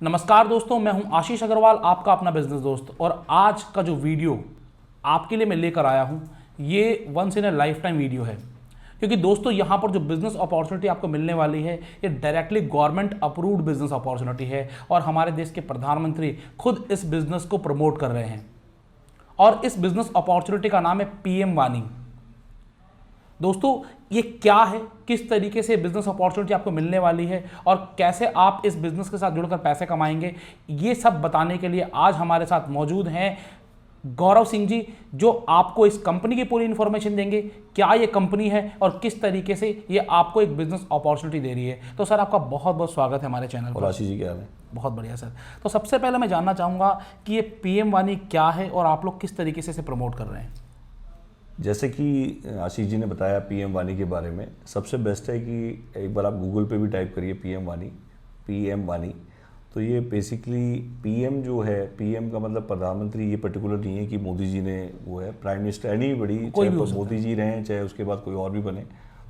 नमस्कार दोस्तों, मैं हूं आशीष अग्रवाल, आपका अपना बिजनेस दोस्त। और आज का जो वीडियो आपके लिए मैं लेकर आया हूं, ये once in a lifetime video है। क्योंकि दोस्तों यहाँ पर जो बिजनेस अपॉर्चुनिटी आपको मिलने वाली है, ये directly government approved business opportunity है और हमारे देश के प्रधानमंत्री खुद इस बिजनेस को प्रमोट कर रहे हैं। और इस बिजनेस अपॉर्चुनिटी का नाम है पीएम वानी। दोस्तों ये क्या है, किस तरीके से बिजनेस अपॉर्चुनिटी आपको मिलने वाली है और कैसे आप इस बिजनेस के साथ जुड़कर पैसे कमाएंगे, ये सब बताने के लिए आज हमारे साथ मौजूद हैं गौरव सिंह जी, जो आपको इस कंपनी की पूरी इंफॉर्मेशन देंगे। क्या ये कंपनी है और किस तरीके से ये आपको एक बिजनेस अपॉर्चुनिटी दे रही है। तो सर आपका बहुत बहुत स्वागत है हमारे चैनल पर। आशीष जी क्या हाल है? बहुत बढ़िया सर। तो सबसे पहले मैं जानना चाहूँगा कि ये पीएम वानी क्या है और आप लोग किस तरीके से इसे प्रमोट कर रहे हैं। जैसे कि आशीष जी ने बताया पीएम वानी के बारे में, सबसे बेस्ट है कि एक बार आप गूगल पे भी टाइप करिए पीएम वानी। तो ये बेसिकली पीएम जो है, पीएम का मतलब प्रधानमंत्री, ये पर्टिकुलर नहीं है कि मोदी जी ने वो है, प्राइम मिनिस्टर एनी बड़ी, चाहे मोदी जी रहें चाहे उसके बाद कोई और भी बने,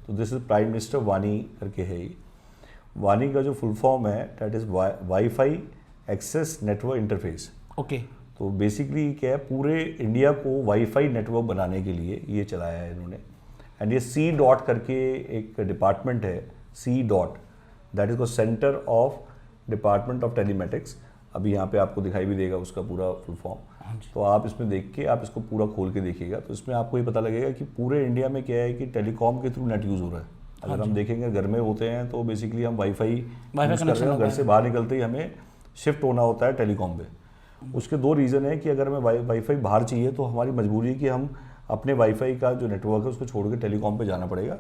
तो दिस इज प्राइम मिनिस्टर वानी करके है ये। वानी का जो फुल फॉर्म है that is wifi access network interface. Okay. तो बेसिकली क्या है, पूरे इंडिया को वाईफाई नेटवर्क बनाने के लिए ये चलाया है इन्होंने। एंड ये सी डॉट करके एक डिपार्टमेंट है, C DOT, that is the centre of department of telematics. अभी यहाँ पे आपको दिखाई भी देगा उसका पूरा फुल फॉर्म। तो आप इसमें देख के आप इसको पूरा खोल के देखिएगा तो इसमें आपको ये पता लगेगा कि पूरे इंडिया में क्या है कि टेलीकॉम के थ्रू नेट यूज़ हो रहा है। अगर हम देखेंगे घर में होते हैं तो बेसिकली हम वाईफाई यूज़ कर रहे हैं, घर से बाहर निकलते ही हमें शिफ्ट होना होता है टेलीकॉम पे। उसके दो रीज़न है कि अगर हमें वाईफाई बाहर चाहिए तो हमारी मजबूरी है कि हम अपने वाईफाई का जो नेटवर्क है उसको छोड़ के टेलीकॉम पे जाना पड़ेगा,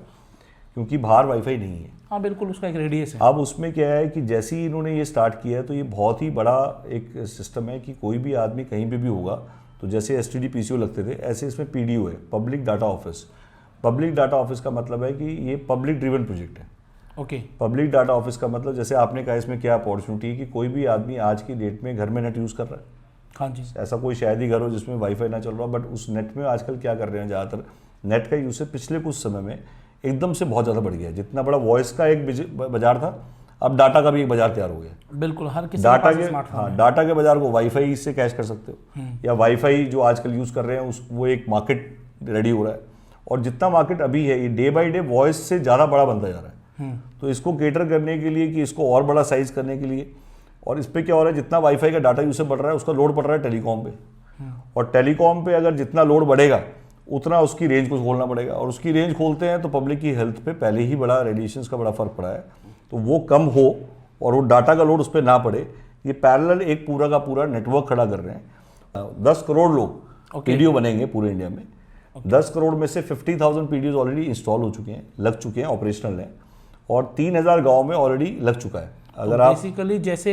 क्योंकि बाहर वाईफाई नहीं है। हाँ बिल्कुल, उसका एक रेडियस है। अब उसमें क्या है कि जैसे ही इन्होंने ये स्टार्ट किया है तो ये बहुत ही बड़ा एक सिस्टम है कि कोई भी आदमी कहीं पे भी होगा, तो जैसे STD PCO लगते थे ऐसे इसमें PDO है, public data office. Public data office का मतलब है कि ये पब्लिक ड्रिवन प्रोजेक्ट है। ओके। पब्लिक डाटा ऑफिस का मतलब जैसे आपने कहा इसमें क्या अपॉर्चुनिटी है कि कोई भी आदमी आज की डेट में घर में नेट यूज़ कर रहा है। हाँ जी। ऐसा कोई शायद ही घर हो जिसमें वाईफाई ना चल रहा, बट उस नेट में आजकल क्या कर रहे हैं, ज़्यादातर नेट का यूसेज पिछले कुछ समय में एकदम से बहुत ज़्यादा बढ़ गया है। जितना बड़ा वॉइस का एक बाजार था, अब डाटा का भी एक बाजार तैयार हो गया। बिल्कुल, हर किसी डाटा के के, स्मार्टफोन हाँ, डाटा के बाजार को वाईफाई से कैश कर सकते हो, या वाईफाई जो आजकल यूज़ कर रहे हैं वो एक मार्केट रेडी हो रहा है। और जितना मार्केट अभी है ये डे बाई डे वॉइस से ज़्यादा बड़ा बनता जा रहा है। तो इसको केटर करने के लिए, कि इसको और बड़ा साइज करने के लिए, और इस पर क्या हो रहा है, जितना वाईफाई का डाटा यूसेज बढ़ रहा है उसका लोड पड़ रहा है टेलीकॉम पे। और टेलीकॉम पे अगर जितना लोड बढ़ेगा उतना उसकी रेंज को खोलना पड़ेगा, और उसकी रेंज खोलते हैं तो पब्लिक की हेल्थ पे पहले ही बड़ा रेडिएशन का बड़ा फर्क पड़ा है। तो वो कम हो और वो डाटा का लोड उस पर ना पड़े, ये पैरेलल एक पूरा का पूरा नेटवर्क खड़ा कर रहे हैं। 10 करोड़ लोग PDO बनेंगे पूरे इंडिया में। 10 करोड़ में से 50,000 PDOs ऑलरेडी इंस्टॉल हो चुके हैं, लग चुके हैं, ऑपरेशनल हैं, और 3,000 गाँव में ऑलरेडी लग चुका है। अगर आप बेसिकली जैसे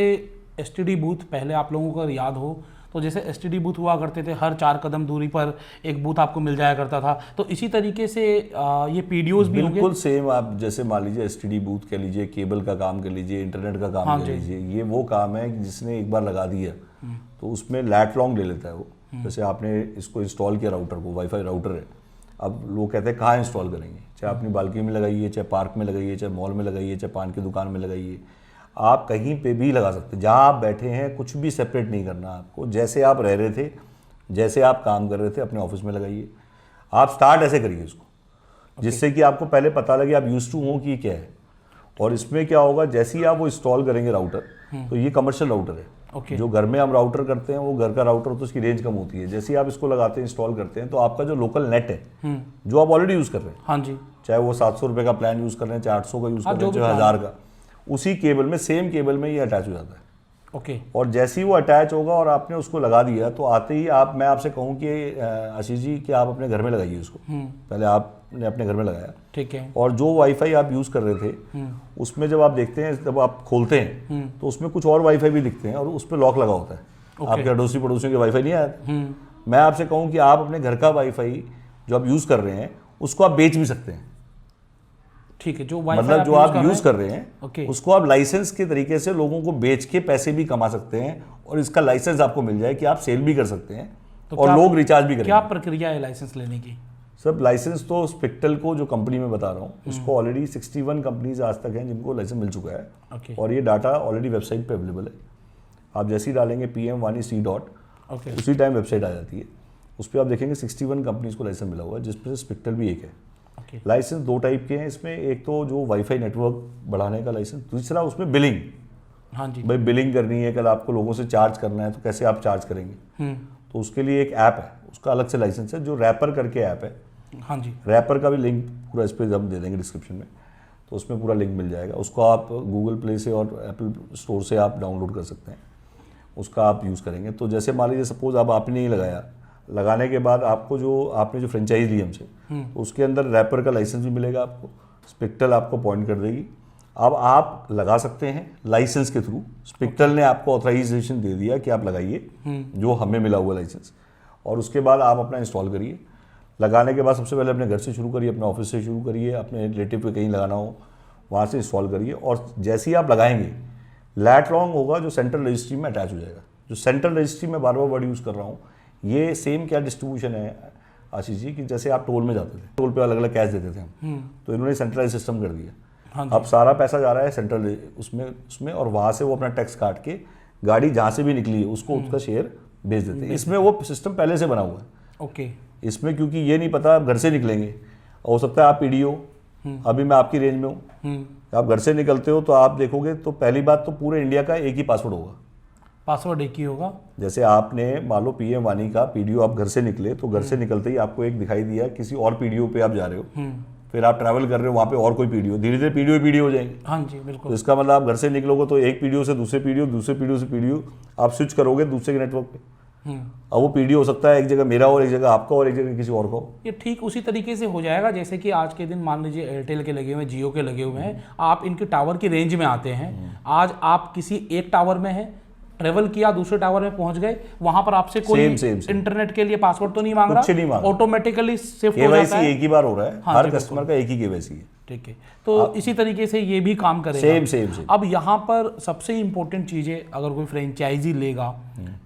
STD बूथ पहले आप लोगों को याद हो तो जैसे STD बूथ हुआ करते थे, हर 4 कदम दूरी पर एक बूथ आपको मिल जाया करता था, तो इसी तरीके से ये PDOs भी बिल्कुल सेम। आप जैसे मान लीजिए STD बूथ कह लीजिए, केबल का काम कर लीजिए, इंटरनेट का काम कर लीजिए, ये वो काम है जिसने एक बार लगा दिया तो उसमें लैट लॉन्ग ले लेता है वो। जैसे आपने इसको इंस्टॉल किया, राउटर को, वाईफाई राउटर है, अब लोग कहते हैं कहाँ इंस्टॉल करेंगे, चाहे अपनी बालकनी में लगाइए, चाहे पार्क में लगाइए, चाहे मॉल में लगाइए, चाहे पान की दुकान में लगाइए, आप कहीं पे भी लगा सकते हैं। जहाँ आप बैठे हैं कुछ भी सेपरेट नहीं करना आपको, जैसे आप रह रहे थे, जैसे आप काम कर रहे थे अपने ऑफिस में लगाइए। आप स्टार्ट ऐसे करिए इसको, जिससे कि आपको पहले पता लगे, आप यूज्ड टू हो कि क्या है। और इसमें क्या होगा, जैसे ही आप वो इंस्टॉल करेंगे राउटर, तो ये कमर्शियल राउटर है। जो घर में हम राउटर करते हैं वो घर का राउटर हो तो उसकी रेंज कम होती है। जैसे ही आप इसको लगाते हैं, इंस्टॉल करते हैं, तो आपका जो लोकल नेट है जो आप ऑलरेडी यूज़ कर रहे हैं, हाँ जी, चाहे वो 700 रुपये का प्लान यूज़ कर रहे हैं, चाहे 800 का यूज़ कर रहे हैं, चाहे 1000 का, उसी केबल में, सेम केबल में ये अटैच हो जाता है। ओके। और जैसे ही वो अटैच होगा और आपने उसको लगा दिया तो आते ही मैं आपसे कहूँ कि आशीष जी कि आप अपने घर में लगाइए उसको। पहले आपने अपने घर में लगाया, ठीक है, और जो वाईफाई आप यूज़ कर रहे थे उसमें जब आप देखते हैं, जब आप खोलते हैं तो उसमें कुछ और वाईफाई भी दिखते हैं और उस पर लॉक लगा होता है। आपके अड़ोसी पड़ोसियों के वाईफाई नहीं आया। मैं आपसे कहूँ कि आप अपने घर का वाईफाई जो आप यूज़ कर रहे हैं उसको आप बेच भी सकते हैं। ठीक है, जो मतलब जो आप यूज कर रहे हैं उसको आप लाइसेंस के तरीके से लोगों को बेच के पैसे भी कमा सकते हैं, और इसका लाइसेंस आपको मिल जाए कि आप सेल भी कर सकते हैं, तो और लोग रिचार्ज भी करेंगे। क्या प्रक्रिया है लाइसेंस लेने की? सब लाइसेंस तो स्पेक्ट्रल को, जो कंपनी में बता रहा हूँ, उसको ऑलरेडी 61 कंपनीज आज तक हैं जिनको लाइसेंस मिल चुका है। और ये डाटा ऑलरेडी वेबसाइट पे अवेलेबल है। आप जैसे ही डालेंगे pmwani.c. ओके उसी टाइम वेबसाइट आ जाती है। उस पर आप देखेंगे 61 कंपनीज को लाइसेंस मिला हुआ है, जिसमें से स्पेक्ट्रल भी एक है। ओके लाइसेंस दो टाइप के हैं इसमें, एक तो जो वाईफाई नेटवर्क बढ़ाने का लाइसेंस, दूसरा उसमें बिलिंग। हाँ जी भाई बिलिंग करनी है, कल आपको लोगों से चार्ज करना है तो कैसे आप चार्ज करेंगे, तो उसके लिए एक ऐप है, उसका अलग से लाइसेंस है, जो रैपर करके ऐप है। हाँ जी रैपर का भी लिंक पूरा इस पर हम दे देंगे डिस्क्रिप्शन में, तो उसमें पूरा लिंक मिल जाएगा। उसको आप गूगल प्ले से और एप्पल स्टोर से आप डाउनलोड कर सकते हैं, उसका आप यूज़ करेंगे। तो जैसे मान लीजिए सपोज अब आपने नहीं लगाया, लगाने के बाद आपको जो आपने जो फ्रेंचाइज ली हमसे, तो उसके अंदर रैपर का लाइसेंस भी मिलेगा आपको, स्पेक्ट्रल आपको पॉइंट कर देगी। अब आप लगा सकते हैं लाइसेंस के थ्रू, स्पेक्ट्रल ने आपको ऑथराइजेशन दे दिया कि आप लगाइए जो हमें मिला हुआ लाइसेंस, और उसके बाद आप अपना इंस्टॉल करिए। लगाने के बाद सबसे पहले अपने घर से शुरू करिए, अपने ऑफिस से शुरू करिए, अपने रिलेटिव पे कहीं लगाना हो वहाँ से इंस्टॉल करिए, और जैसे ही आप लगाएंगे लैट लॉन्ग होगा जो सेंट्रल रजिस्ट्री में अटैच हो जाएगा। जो सेंट्रल रजिस्ट्री में बार बार वर्ड यूज़ कर रहा हूँ, ये सेम क्या डिस्ट्रीब्यूशन है आशीष जी, कि जैसे आप टोल में जाते थे, टोल पे अलग अलग कैश देते थे हम, तो इन्होंने सेंट्रलाइज सिस्टम कर दिया। हाँ अब सारा पैसा जा रहा है सेंट्रल उसमें और वहाँ से वो अपना टैक्स काट के गाड़ी जहाँ से भी निकली है उसको उसका शेयर भेज देते हैं। इसमें वो सिस्टम पहले से बना हुआ है। ओके इसमें क्योंकि ये नहीं पता आप घर से निकलेंगे, हो सकता है आप पीडीओ, अभी मैं आपकी रेंज में हूँ, आप घर से निकलते हो तो आप देखोगे तो पहली बात तो पूरे इंडिया का एक ही पासवर्ड होगा, पासवर्ड एक ही होगा। जैसे आपने मान लो पीएम वानी का पीडीओ, आप घर से निकले तो घर से निकलते ही आपको एक दिखाई दिया किसी और पीडीओ पे आप जा रहे हो, फिर आप ट्रैवल कर रहे हो वहाँ पे और कोई पीडीओ, धीरे धीरे पीडीओ हो जाएंगे। हाँ जी बिल्कुल। तो इसका मतलब आप घर से निकलोगे तो एक पीडीओ से दूसरे पीडीओ, दूसरे पीडीओ से पीडीओ आप स्विच करोगे दूसरे के नेटवर्क पे। अब वो पीडीओ हो सकता है एक जगह मेरा और एक जगह आपका और एक जगह किसी और का हो। ये ठीक उसी तरीके से हो जाएगा जैसे कि आज के दिन मान लीजिए एयरटेल के लगे हुए हैं, जियो के लगे हुए हैं, आप इनके टावर की रेंज में आते हैं। आज आप किसी एक टावर में हैं, ट्रेवल किया, दूसरे टावर में पहुंच गए, वहां पर आपसे कोई इंटरनेट के लिए पासवर्ड तो नहीं मांग रहा, कुछ नहीं मांग रहा, ऑटोमेटिकली शिफ्ट हो जाता है। एक ही बार हो रहा है, हाँ हर कस्टमर का एक ही केवाईसी है। ठीक है, तो इसी तरीके से ये भी काम करेगा। सेम। अब यहाँ पर सबसे इंपॉर्टेंट चीज़ें, अगर कोई फ्रेंचाइजी लेगा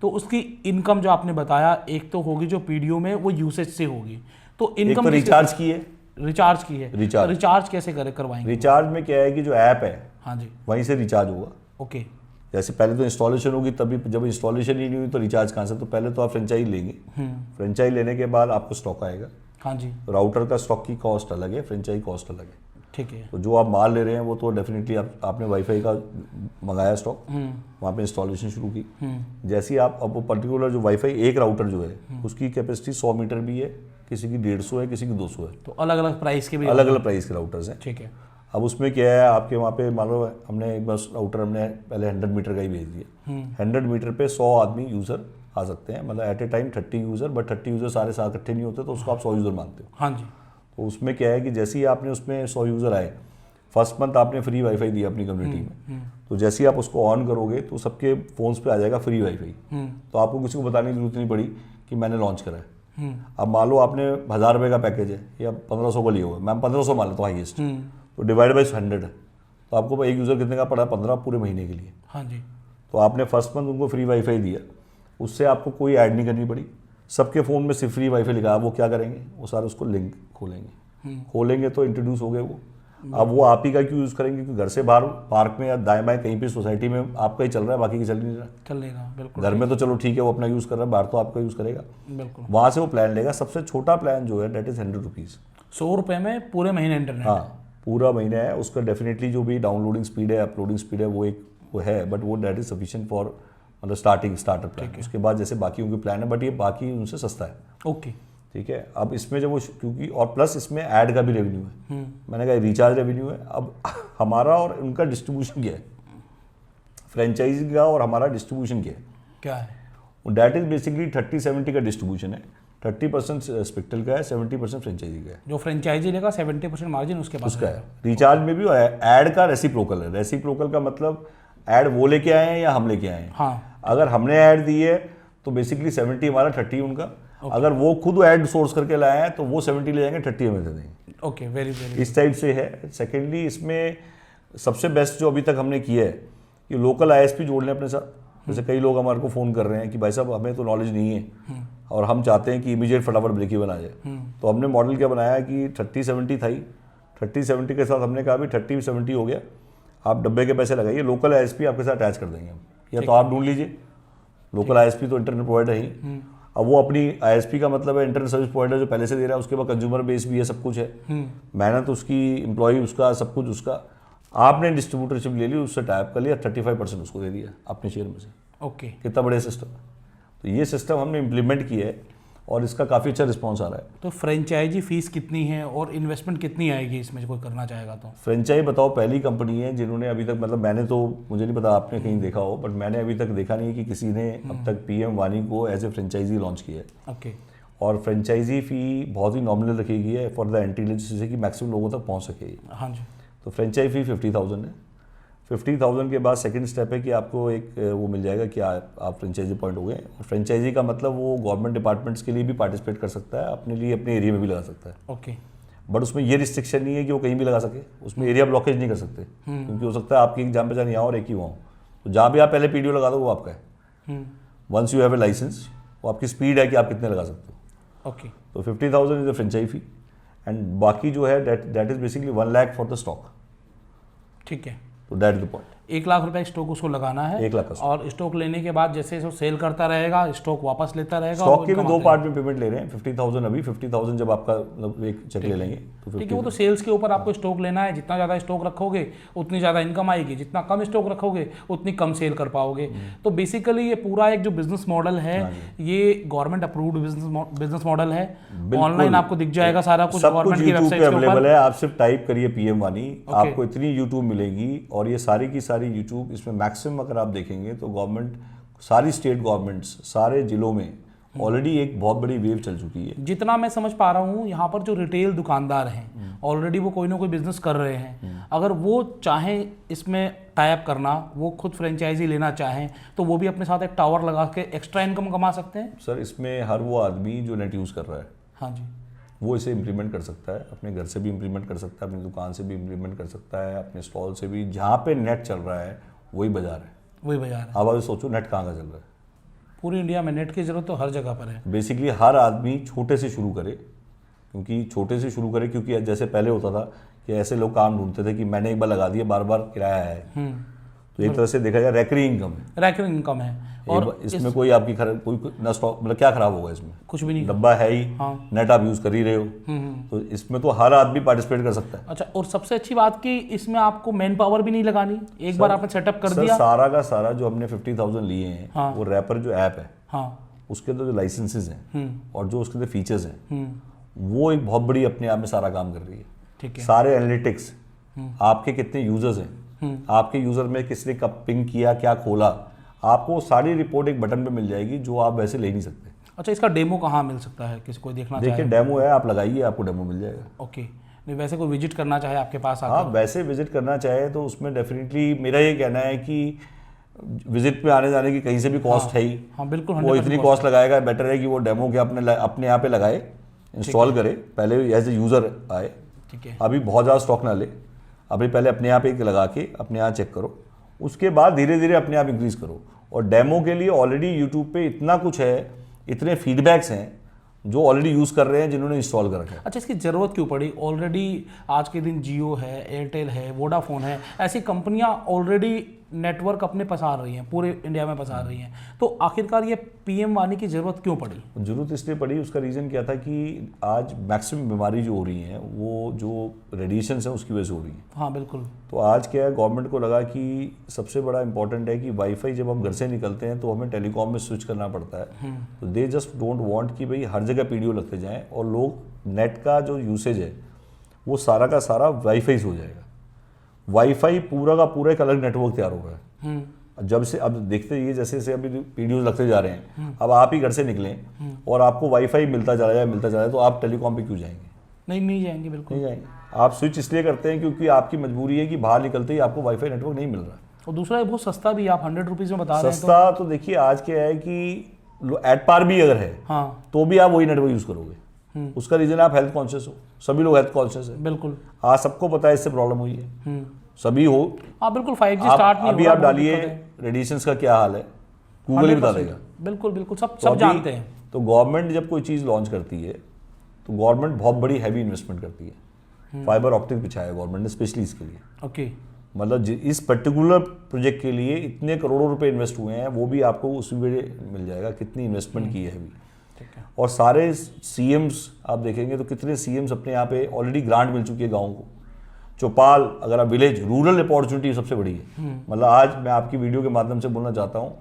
तो उसकी इनकम जो आपने बताया, एक तो होगी जो पीडीओ में वो यूसेज से होगी, तो इनकम तो रिचार्ज की है, रिचार्ज कैसे करवाएंगे? रिचार्ज में क्या है कि जो ऐप है हाँ जी वहीं से रिचार्ज होगा। ओके, जैसे पहले तो इंस्टॉलेशन होगी, तभी जब इंस्टॉलेशन ही नहीं हुई तो रिचार्ज कहाँ से, तो पहले तो आप फ्रेंचाइज लेंगे, फ्रेंचाइज लेने के बाद आपको स्टॉक आएगा। हाँ जी, राउटर का स्टॉक की कॉस्ट अलग है, फ्रेंचाइज कॉस्ट अलग है। ठीक है, तो जो आप माल ले रहे हैं वो तो डेफिनेटली आपने वाईफाई का मंगाया स्टॉक, वहाँ पे इंस्टॉलेशन शुरू की, जैसे ही आप अब वो पर्टिकुलर जो वाईफाई एक राउटर जो है उसकी कैपेसिटी 100 मीटर भी है, किसी की 150 है, किसी की 200 है, तो अलग अलग प्राइस के भी अलग अलग प्राइस के राउटर्स हैं। ठीक है, अब उसमें क्या है, आपके वहाँ पे मान लो हमने एक बार राउटर हमने पहले 100 मीटर का ही भेज दिया, 100 मीटर पे 100 आदमी यूज़र आ सकते हैं, मतलब at a time 30 user, but 30 user सारे साथ इकट्ठे नहीं होते, तो उसको आप 100 यूज़र मानते हो। हाँ जी, तो उसमें क्या है कि जैसे ही आपने उसमें 100 यूज़र आए, फर्स्ट मंथ आपने फ्री वाईफाई दिया अपनी कम्युनिटी में, तो जैसे ही आप उसको ऑन करोगे तो सबके फ़ोन्स पे आ जाएगा फ्री वाईफाई, तो आपको किसी को बताने की जरूरत नहीं पड़ी कि मैंने लॉन्च करा है। अब मान लो आपने 1000 रुपये का पैकेज है या 1500 का लिया हुआ है, मैं 1500 मान लेता हूँ हाईएस्ट, तो डिवाइड बाई 100 है, तो आपको एक यूज़र कितने का पड़ा, 15 पूरे महीने के लिए। हाँ जी, तो आपने फर्स्ट मंथ उनको फ्री वाईफाई दिया, उससे आपको कोई ऐड नहीं करनी पड़ी, सबके फ़ोन में सिर्फ फ्री वाईफाई लिखा है। वो क्या करेंगे, वो सारे उसको लिंक खोलेंगे तो इंट्रोड्यूस हो गए वो। अब वो आप ही का क्यों यूज़ करेंगे, क्योंकि घर से बाहर पार्क में या दाएं बाएं कहीं भी सोसाइटी में आपका ही चल रहा है, बाकी की चल नहीं रहा, चलेगा बिल्कुल। घर में तो चलो ठीक है वो अपना यूज़ कर रहा है, बाहर तो आपका यूज़ करेगा, बिल्कुल। वहाँ से वो प्लान लेगा। सबसे छोटा प्लान जो है डेट इज़ 100 रुपीज़, 100 रुपये में पूरे महीने इंटरनेट। हाँ, पूरा महीना है। उसका डेफिनेटली जो भी डाउनलोडिंग स्पीड है, अपलोडिंग स्पीड है, वो है, बट वो डेट इज सफिशिएंट फॉर मतलब स्टार्टर प्लान। उसके बाद जैसे बाकी उनके प्लान है, बट ये बाकी उनसे सस्ता है। ओके, ठीक है। अब इसमें जब वो क्योंकि और प्लस इसमें ऐड का भी रेवेन्यू है, मैंने कहा रिचार्ज रेवेन्यू है। अब हमारा और उनका डिस्ट्रीब्यूशन क्या है, फ्रेंचाइजी का और हमारा डिस्ट्रीब्यूशन क्या है? डेट इज बेसिकली 30-70 का डिस्ट्रीब्यूशन है, 30% स्पेक्ट्रल का है, 70% फ्रेंचाइजी का है। जो फ्रेंचाइजी लेगा 70% मार्जिन उसके पास उसका है। रिचार्ज में भी ऐड का रेसिप्रोकल है। रेसिप्रोकल का मतलब ऐड वो लेके आए हैं या हम लेके आए हैं। हाँ, अगर हमने ऐड दी है तो बेसिकली 70 हमारा, 30 उनका। अगर वो खुद ऐड सोर्स करके लाए हैं तो वो 70 ले जाएंगे, 30 हमें दे देंगे। ओके, वेरी इस टाइप से है। सेकेंडली इसमें सबसे बेस्ट जो अभी तक हमने किया है कि लोकल ISP जोड़ लें अपने साथ। जैसे कई लोग हमारे को फ़ोन कर रहे हैं कि भाई साहब हमें तो नॉलेज नहीं है और हम चाहते हैं कि इमीडिएट फटाफट ब्रेक इवन आ जाए, तो हमने मॉडल क्या बनाया कि 30-70 था ही, 30-70 के साथ हमने कहा भी 30-70 हो गया, आप डब्बे के पैसे लगाइए, लोकल ISP आपके साथ अटैच कर देंगे हम। या तो आप ढूंढ लीजिए, लोकल आईएसपी तो इंटरनेट प्रोवाइडर ही। अब वो अपनी आईएसपी का मतलब है इंटरनेट सर्विस प्रोवाइडर जो पहले से दे रहा है, उसके बाद कंज्यूमर बेस भी है, सब कुछ है, मेहनत उसकी, एम्प्लॉय उसका, सब कुछ उसका। आपने डिस्ट्रीब्यूटरशिप ले ली, उससे टाइप कर लिया, 35% उसको दे दिया अपने शेयर में से। ओके, कितना बड़े सिस्टम है। तो ये सिस्टम हमने इम्प्लीमेंट किया है और इसका काफ़ी अच्छा रिस्पॉन्स आ रहा है। तो फ्रेंचाइजी फीस कितनी है और इन्वेस्टमेंट कितनी आएगी इसमें, कोई करना चाहेगा तो? फ्रेंचाइजी बताओ, पहली कंपनी है जिन्होंने अभी तक, मतलब मैंने तो, मुझे नहीं पता आपने कहीं देखा हो, बट मैंने अभी तक देखा नहीं है कि किसी ने अब तक पीएम वानी को एज ए फ्रेंचाइजी लॉन्च किया है। ओके। और फ्रेंचाइजी फ़ी बहुत ही नॉमिनल रखी गई है फॉर द इंटेलिजेंस, जिससे कि मैक्सिमम लोगों तक पहुँच सके। हाँ जी। तो फ्रेंचाइजी फ़ी 50,000 है। 50,000 के बाद सेकंड स्टेप है कि आपको एक वो मिल जाएगा कि आप फ्रेंचाइजी पॉइंट हो गए। और फ्रेंचाइजी का मतलब वो गवर्नमेंट डिपार्टमेंट्स के लिए भी पार्टिसिपेट कर सकता है, अपने लिए अपने एरिया में भी लगा सकता है। ओके। बट उसमें ये रिस्ट्रिक्शन नहीं है कि वो कहीं भी लगा सके, उसमें एरिया ब्लॉकेज नहीं कर सकते, क्योंकि हो सकता है आपकी एक जान पहचान यहाँ और एक ही वहाँ हो। तो जहाँ भी आप पहले पीडीओ लगा दो वो आपका है। Once you have a licence, वो आपकी स्पीड है कि आप कितने लगा सकते हो। ओके। तो 50,000 is the franchisee fee, and बाकी जो है that is basically 1 lakh for the stock. ठीक है। तो that is the point. 1 lakh रुपए स्टॉक उसको लगाना है। 1 लाख का स्टॉक। और स्टॉक लेने के बाद जैसे वो सेल करता रहेगा, स्टॉक वापस लेता रहेगा। स्टॉक के भी 2 पार्ट में पेमेंट ले रहे हैं। 50,000 अभी, 50,000 जब आपका मतलब एक चेक ले लेंगे तो ठीक है। वो तो सेल्स के ऊपर आपको स्टॉक लेना है, जितना ज़्यादा स्टॉक रखोगे उतनी ज़्यादा इनकम आएगी, जितना कम स्टॉक रखोगे उतनी कम सेल कर पाओगे। तो बेसिकली ये पूरा एक जो बिजनेस मॉडल है, ये गवर्नमेंट अप्रूव्ड बिजनेस मॉडल है। ऑनलाइन आपको दिख जाएगा सारा कुछ, सब कुछ गवर्नमेंट की यूट्यूब पे वेबसाइट के अवेलेबल ऊपर। है। आप सिर्फ टाइप करिए पीएम वानी, आपको इतनी यूट्यूब मिलेगी। और ये सारी की सारी यूट्यूब, इसमें मैक्सिमम अगर आप देखेंगे तो गवर्नमेंट, सारी स्टेट गवर्नमेंट्स, सारे जिलों में ऑलरेडी एक बहुत बड़ी वेव चल चुकी है। जितना मैं समझ पा रहा हूँ, यहाँ पर जो रिटेल दुकानदार हैं ऑलरेडी वो कोई ना कोई बिजनेस कर रहे हैं। अगर वो चाहें इसमें टाइप करना, वो खुद फ्रेंचाइजी लेना चाहें, तो वो भी अपने साथ एक टावर लगा के एक्स्ट्रा इनकम कमा सकते हैं। सर, इसमें हर वो आदमी जो नेट यूज़ कर रहा है, हाँ जी, वो इसे इम्प्लीमेंट कर सकता है। अपने घर से भी इम्प्लीमेंट कर सकता है, अपनी दुकान से भी इम्प्लीमेंट कर सकता है, अपने स्टॉल से भी। जहाँ पे नेट चल रहा है वही बाजार है, वही बाजार है। अब आप सोचो नेट कहाँ का चल रहा है। पूरी इंडिया में नेट की जरूरत तो हर जगह पर है। बेसिकली हर आदमी छोटे से शुरू करे, क्योंकि जैसे पहले होता था कि ऐसे लोग काम ढूंढते थे कि मैंने एक बार लगा दिया, बार बार किराया है। तो एक तरह से देखा जाए रैकरिंग इनकम है। रैकरिंग इनकम है। और इसमें कोई आपकी कोई ना स्टॉक, मतलब क्या खराब होगा इसमें? कुछ भी नहीं, डब्बा है ही। हाँ। नेट आप यूज़ कर ही रहे हो, तो इसमें तो हर आदमी पार्टिसिपेट कर सकता है। अच्छा, और सबसे अच्छी बात कि इसमें आपको मैन पावर भी नहीं लगानी, एक बार आपने सेटअप कर दिया। सारा का सारा जो हमने 50,000 लिए हैं, हाँ। वो रैपर जो ऐप है, हाँ, उसके अंदर जो लाइसेंसेज हैं और जो उसके अंदर फीचर्स हैं, वो एक बहुत बड़ी अपने आप में सारा काम कर रही है। ठीक है। सारे एनालिटिक्स, आपके कितने यूजर्स हैं, आपके यूजर में किसने कब पिंग किया, क्या खोला, आपको सारी रिपोर्ट एक बटन पे मिल जाएगी, जो आप वैसे ले नहीं सकते। अच्छा, इसका डेमो कहाँ मिल सकता है, किसी को देखना देखिए, डेमो है, आप लगाइए, आपको डेमो मिल जाएगा। ओके। नहीं, वैसे कोई विजिट करना चाहे आपके पास हाँ, वैसे विजिट करना चाहे तो उसमें डेफिनेटली मेरा ये कहना है कि विजिट पे आने जाने की कहीं से भी कॉस्ट है ही। हाँ, बिल्कुल। वो इतनी कॉस्ट लगाएगा, बेटर है कि वो डेमो के अपने यहाँ पे लगाए, इंस्टॉल करे, पहले एज ए यूज़र आए। ठीक है। अभी बहुत ज़्यादा स्टॉक ना ले, अभी पहले अपने यहाँ पे लगा के अपने यहाँ चेक करो, उसके बाद धीरे धीरे अपने आप इंक्रीज़ करो। और डेमो के लिए ऑलरेडी यूट्यूब पे इतना कुछ है, इतने फीडबैक्स हैं जो ऑलरेडी यूज़ कर रहे हैं, जिन्होंने इंस्टॉल कर रखा है। अच्छा, इसकी ज़रूरत क्यों पड़ी? ऑलरेडी आज के दिन जियो है, एयरटेल है, वोडाफोन है, ऐसी कंपनियां ऑलरेडी नेटवर्क अपने पसार रही हैं, पूरे इंडिया में पसार रही हैं। तो आखिरकार ये पीएम वानी की ज़रूरत क्यों पड़ी? ज़रूरत इसलिए पड़ी, उसका रीज़न क्या था कि आज मैक्सिमम बीमारी जो हो रही हैं, वो जो रेडिएशन है उसकी वजह से हो रही है। हाँ, बिल्कुल। तो आज क्या है, गवर्नमेंट को लगा कि सबसे बड़ा इंपॉर्टेंट है कि वाईफाई जब हम घर से निकलते हैं तो हमें टेलीकॉम में स्विच करना पड़ता है। तो दे जस्ट डोंट वांट कि भाई हर जगह पीडीओ लगते जाएं, और लोग नेट का जो यूसेज है वो सारा का सारा वाईफाई से हो जाएगा। वाईफाई पूरा का पूरा एक अलग नेटवर्क तैयार हो रहा है। जब से अब देखते ही जैसे जैसे अभी पीडीओ लगते जा रहे हैं, अब आप ही घर से निकलें और आपको वाईफाई मिलता चला जाए, तो आप टेलीकॉम पे क्यों जाएंगे? नहीं जाएंगे, बिल्कुल नहीं जाएंगे। आप स्विच इसलिए करते हैं क्योंकि आपकी मजबूरी है कि बाहर निकलते ही आपको वाईफाई नेटवर्क नहीं मिल रहा। और दूसरा ये बहुत सस्ता भी, आप 100 रुपीज़ में बता रहे हैं। सस्ता तो देखिए आज क्या है कि एट पार भी अगर है, हाँ, तो भी आप वही नेटवर्क यूज़ करोगे। उसका रीज़न आप हेल्थ कॉन्शियस हो, सभी लोग हेल्थ कॉन्शियस है। बिल्कुल। आज सबको पता है इससे प्रॉब्लम हुई है, सभी हो। हाँ, बिल्कुल। 5G स्टार्ट नहीं अभी हो रहा, आप डालिए रेडिएशंस का क्या हाल है, गूगल ही बता देगा। बिल्कुल बिल्कुल, सब तो जानते हैं। तो गवर्नमेंट जब कोई चीज़ लॉन्च करती है तो गवर्नमेंट बहुत बड़ी हैवी इन्वेस्टमेंट करती है। फाइबर ऑप्टिक बिछाया गवर्नमेंट ने स्पेशली इसके लिए। ओके। मतलब इस पर्टिकुलर प्रोजेक्ट के लिए इतने करोड़ों रुपए इन्वेस्ट हुए हैं, वो भी आपको उसी में मिल जाएगा कितनी इन्वेस्टमेंट की है अभी। ठीक है। और सारे सीएम्स आप देखेंगे तो कितने सीएम्स अपने यहाँ पे ऑलरेडी ग्रांट मिल चुकी है गाँव को। चौपाल अगर आप विलेज रूरल अपॉर्चुनिटी सबसे बड़ी है। मतलब आज मैं आपकी वीडियो के माध्यम से बोलना चाहता हूँ,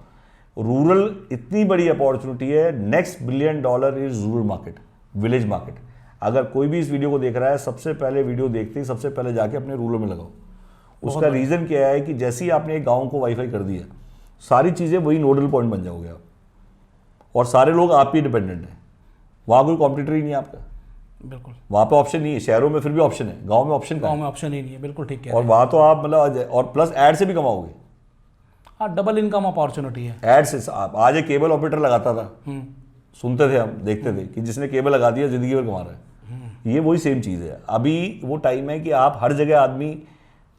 रूरल इतनी बड़ी अपॉर्चुनिटी है, next $1 billion is rural market, village market. अगर कोई भी इस वीडियो को देख रहा है, सबसे पहले वीडियो देखते ही सबसे पहले जाके अपने रूरल में लगाओ। उसका रीजन क्या है कि जैसे ही आपने एक गाँव को वाईफाई कर दिया, सारी चीज़ें वही नोडल पॉइंट बन जाओगे आप, और सारे लोग आप ही डिपेंडेंट हैं। वहाँ कोई कॉम्पिटिटर ही नहीं है आपका। बिल्कुल, वहाँ पे ऑप्शन नहीं है। शहरों में फिर भी ऑप्शन है, गांव में ऑप्शन गाँव में ऑप्शन ही नहीं है। बिल्कुल ठीक है। और वहाँ तो आप मतलब, और प्लस ऐड से भी कमाओगे। हाँ, डबल इनकम अपॉर्चुनिटी है ऐड से आप आज एक केबल ऑपरेटर लगाता था, सुनते थे हम, देखते थे कि जिसने केबल लगा दिया जिंदगी भर कमा रहा है। ये वही सेम चीज़ है। अभी वो टाइम है कि आप हर जगह आदमी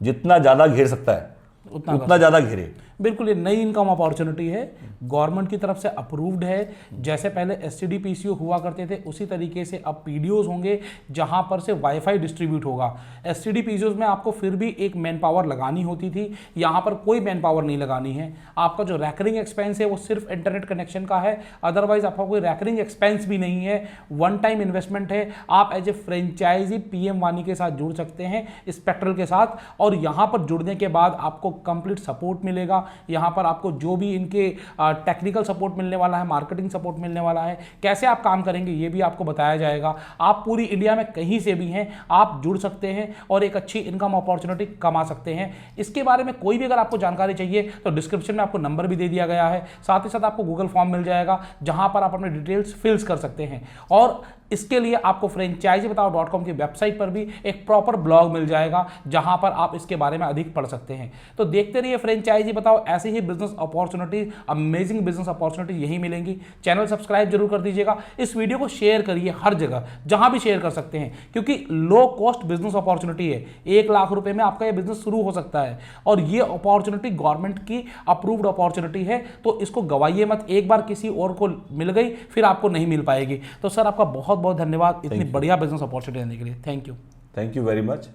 जितना ज़्यादा घेर सकता है उतना ज़्यादा घेरे। बिल्कुल, ये नई इनकम अपॉर्चुनिटी है, गवर्नमेंट की तरफ से अप्रूव्ड है। जैसे पहले एसटीडी पीसीओ हुआ करते थे, उसी तरीके से अब पीडीओज होंगे जहां पर से वाईफाई डिस्ट्रीब्यूट होगा। एसटीडी पीसीओज में आपको फिर भी एक मैन पावर लगानी होती थी, यहाँ पर कोई मैन पावर नहीं लगानी है। आपका जो रैकरिंग एक्सपेंस है वो सिर्फ इंटरनेट कनेक्शन का है, अदरवाइज आपका कोई रैकरिंग एक्सपेंस भी नहीं है। वन टाइम इन्वेस्टमेंट है। आप एज ए फ्रेंचाइजी पीएम वानी के साथ जुड़ सकते हैं, स्पेक्ट्रल के साथ, और यहाँ पर जुड़ने के बाद आपको कंप्लीट सपोर्ट मिलेगा। यहाँ पर आपको जो भी इनके टेक्निकल सपोर्ट मिलने वाला है, मार्केटिंग सपोर्ट मिलने वाला है, कैसे आप काम करेंगे ये भी आपको बताया जाएगा। आप पूरी इंडिया में कहीं से भी हैं, आप जुड़ सकते हैं और एक अच्छी इनकम अपॉर्चुनिटी कमा सकते हैं। इसके बारे में कोई भी अगर आपको जानकारी चाहिए तो डिस्क्रिप्शन में आपको नंबर भी दे दिया गया है, साथ ही साथ आपको गूगल फॉर्म मिल जाएगा जहां पर आप अपने डिटेल्स फिल्स कर सकते हैं। और इसके लिए आपको franchisebetao.com की वेबसाइट पर भी एक प्रॉपर ब्लॉग मिल जाएगा जहां पर आप इसके बारे में अधिक पढ़ सकते हैं। तो देखते रहिए फ्रेंचाइजी बताओ, ऐसे ही business opportunity, amazing business opportunity यही मिलेंगी। चैनल सब्सक्राइब जरूर कर दीजिएगा। इस वीडियो को शेयर करिए हर जगह, जहां भी शेयर कर सकते हैं, क्योंकि लो कॉस्ट बिजनेस अपॉर्चुनिटी है। 1 लाख रुपए में आपका यह बिजनेस शुरू हो सकता है और ये अपॉर्चुनिटी गवर्नमेंट की अप्रूव्ड अपॉर्चुनिटी है। तो इसको गवाइए मत, एक बार किसी और को मिल गई फिर आपको नहीं मिल पाएगी। तो सर आपका बहुत बहुत धन्यवाद इतनी बढ़िया बिजनेस अपॉर्चुनिटी देने के लिए। Thank you very much.